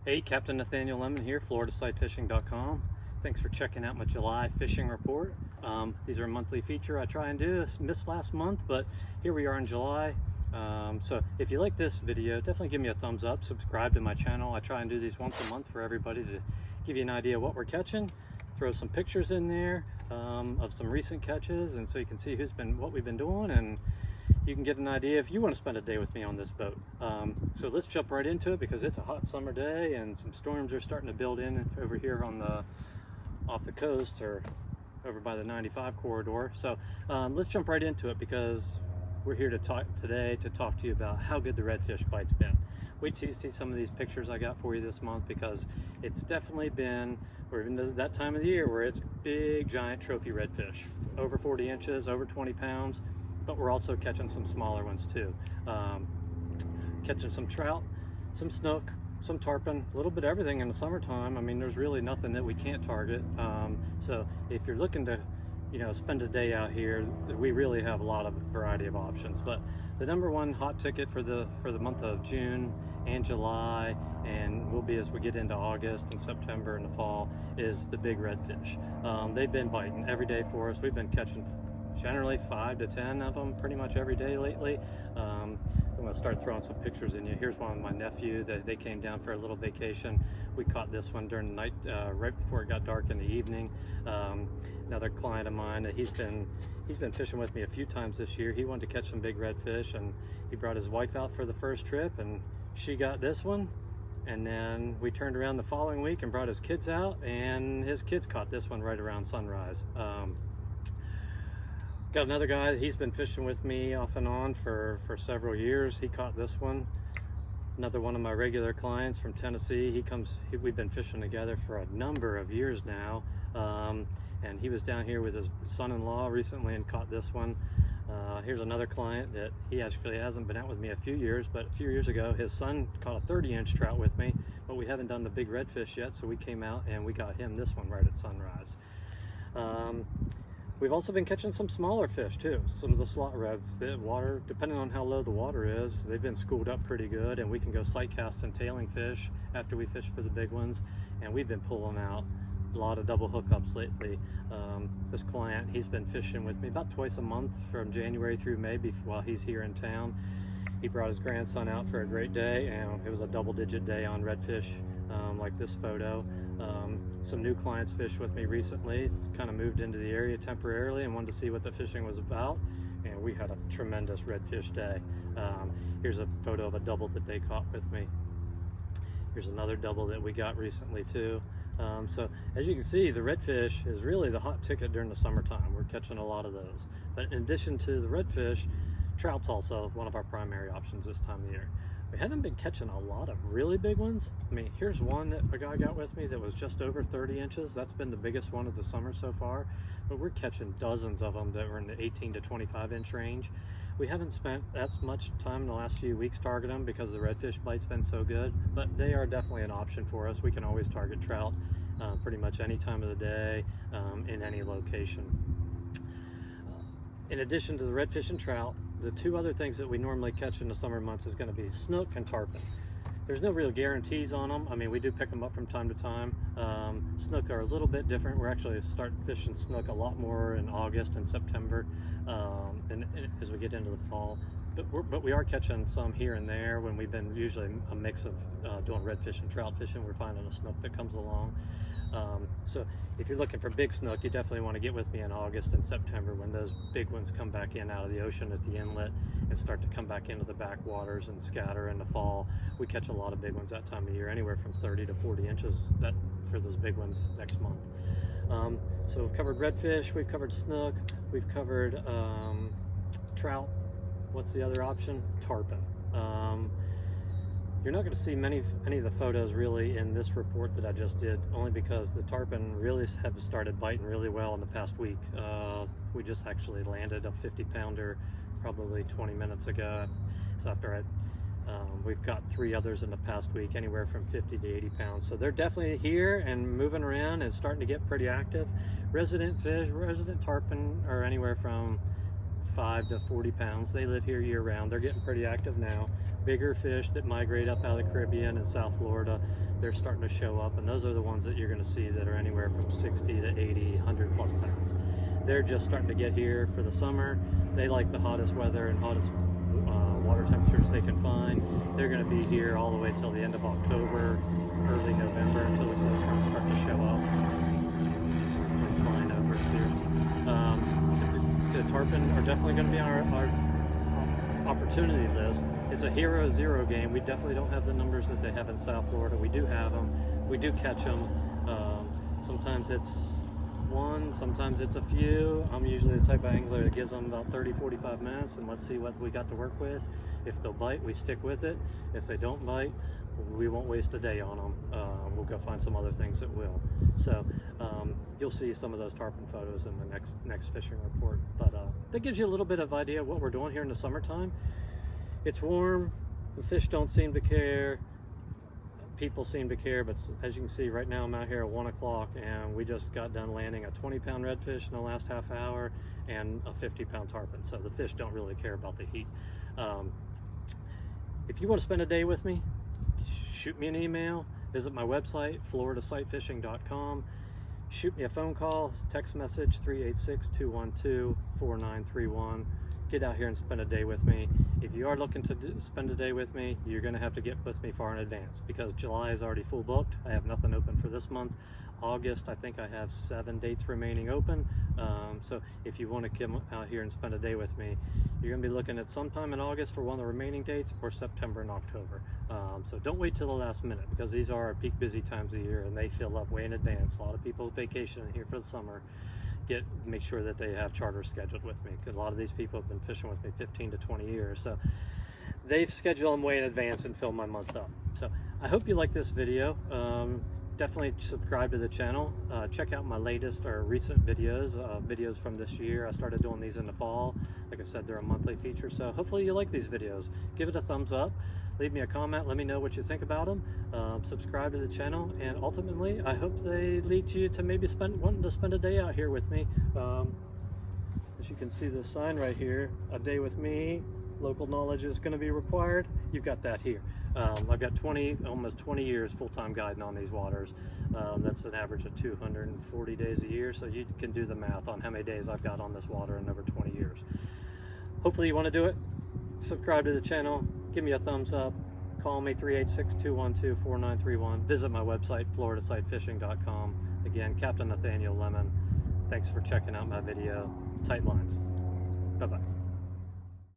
Hey, Captain Nathaniel Lemmon here, FloridaSideFishing.com. Thanks for checking out my July fishing report. These are a monthly feature I try and do. Missed last month, but here we are in July. So if you like this video, definitely give me a thumbs up, subscribe to my channel. I try and do these once a month for everybody to give you an idea of what we're catching. Throw some pictures in there of some recent catches, and so you can see what we've been doing, and you can get an idea if you want to spend a day with me on this boat. So let's jump right into it because it's a hot summer day and some storms are starting to build in over here off the coast or over by the 95 corridor. So let's jump right into it because we're here to talk today to talk to you about how good the redfish bite's been. Wait till you see some of these pictures I got for you this month because it's definitely been, we're into that time of the year where it's big giant trophy redfish, over 40 inches, over 20 pounds. But we're also catching some smaller ones too. Catching some trout, some snook, some tarpon, a little bit of everything in the summertime. I mean, there's really nothing that we can't target. So if you're looking to, spend a day out here, we really have a lot of variety of options. But the number one hot ticket for the month of June and July, and will be as we get into August and September and the fall, is the big redfish. They've been biting every day for us. We've been catching generally 5 to 10 of them pretty much every day lately. I'm going to start throwing some pictures in you. Here's one with my nephew that they came down for a little vacation. We caught this one during the night, right before it got dark in the evening. Another client of mine that he's been fishing with me a few times this year. He wanted to catch some big redfish, and he brought his wife out for the first trip, and she got this one. And then we turned around the following week and brought his kids out, and his kids caught this one right around sunrise. Got another guy, he's been fishing with me off and on for several years. He caught this one. Another one of my regular clients from Tennessee. We've been fishing together for a number of years now. And he was down here with his son-in-law recently and caught this one. Here's another client that he actually hasn't been out with me a few years, but a few years ago, his son caught a 30-inch trout with me, but we haven't done the big redfish yet, so we came out and we got him this one right at sunrise. We've also been catching some smaller fish too. Some of the slot reds, the water, depending on how low the water is, they've been schooled up pretty good, and we can go sight cast and tailing fish after we fish for the big ones. And we've been pulling out a lot of double hookups lately. This client, he's been fishing with me about twice a month from January through May while he's here in town. He brought his grandson out for a great day, and it was a double-digit day on redfish, like this photo. Some new clients fished with me recently, kind of moved into the area temporarily and wanted to see what the fishing was about, and we had a tremendous redfish day. Here's a photo of a double that they caught with me. Here's another double that we got recently too. So as you can see, the redfish is really the hot ticket during the summertime. We're catching a lot of those. But in addition to the redfish, trout's also one of our primary options this time of year. We haven't been catching a lot of really big ones. I mean, here's one that a guy got with me that was just over 30 inches. That's been the biggest one of the summer so far. But we're catching dozens of them that were in the 18 to 25 inch range. We haven't spent that much time in the last few weeks targeting them because the redfish bite's been so good. But they are definitely an option for us. We can always target trout pretty much any time of the day, in any location. In addition to the redfish and trout, the two other things that we normally catch in the summer months is going to be snook and tarpon. There's no real guarantees on them. I mean, we do pick them up from time to time. Snook are a little bit different. We're actually starting fishing snook a lot more in August and September, and as we get into the fall. But we are catching some here and there when we've been usually a mix of doing redfish and trout fishing. We're finding a snook that comes along. So if you're looking for big snook, you definitely want to get with me in August and September when those big ones come back in out of the ocean at the inlet and start to come back into the backwaters and scatter in the fall. We catch a lot of big ones that time of year, anywhere from 30 to 40 inches for those big ones next month. So we've covered redfish, we've covered snook, we've covered trout. What's the other option? Tarpon. You're not going to see any of the photos really in this report that I just did, only because the tarpon really have started biting really well in the past week. We just actually landed a 50-pounder probably 20 minutes ago. So after we've got 3 others in the past week, anywhere from 50 to 80 pounds. So they're definitely here and moving around and starting to get pretty active. Resident tarpon are anywhere from 5 to 40 pounds. They live here year round. They're getting pretty active now. Bigger fish that migrate up out of the Caribbean and South Florida, they're starting to show up, and those are the ones that you're going to see that are anywhere from 60 to 80, 100 plus pounds. They're just starting to get here for the summer. They like the hottest weather and hottest water temperatures they can find. They're going to be here all the way till the end of October, early November, until the cold fronts start to show up. We're flying over here. The tarpon are definitely going to be on our opportunity list. It's a hero zero game. We definitely don't have the numbers that they have in South Florida. We do have them. We do catch them. Sometimes it's one, sometimes it's a few. I'm usually the type of angler that gives them about 30-45 minutes and let's see what we got to work with. If they'll bite, we stick with it. If they don't bite, we won't waste a day on them. We'll go find some other things that will. So you'll see some of those tarpon photos in the next fishing report. But that gives you a little bit of idea of what we're doing here in the summertime. It's warm, the fish don't seem to care, people seem to care, but as you can see right now I'm out here at 1 o'clock and we just got done landing a 20-pound redfish in the last half hour and a 50-pound tarpon, so the fish don't really care about the heat. If you want to spend a day with me, shoot me an email, visit my website, floridasightfishing.com, shoot me a phone call, text message 386-212-4931. Get out here and spend a day with me. If you are looking to spend a day with me, you're going to have to get with me far in advance because July is already full booked. I have nothing open for this month. August, I think I have 7 dates remaining open. So if you want to come out here and spend a day with me, you're going to be looking at sometime in August for one of the remaining dates, or September and October. So don't wait till the last minute because these are our peak busy times of year and they fill up way in advance. A lot of people vacation here for the summer. Make sure that they have charters scheduled with me because a lot of these people have been fishing with me 15 to 20 years, so they've scheduled them way in advance and fill my months up. So I hope you like this video. Definitely subscribe to the channel. Check out my latest or recent videos from this year. I started doing these in the fall. Like I said, they're a monthly feature, so hopefully you like these videos. Give it a thumbs up, leave me a comment, let me know what you think about them. Subscribe to the channel, and ultimately I hope they lead you to maybe wanting to spend a day out here with me. As you can see this sign right here, a day with me, local knowledge is going to be required. You've got that here. I've got almost 20 years full-time guiding on these waters. That's an average of 240 days a year, so you can do the math on how many days I've got on this water in over 20 years. Hopefully you want to do it. Subscribe to the channel, give me a thumbs up, call me 386-212-4931, visit my website floridasightfishing.com. Again, Captain Nathaniel Lemmon. Thanks for checking out my video. Tight lines. Bye-bye.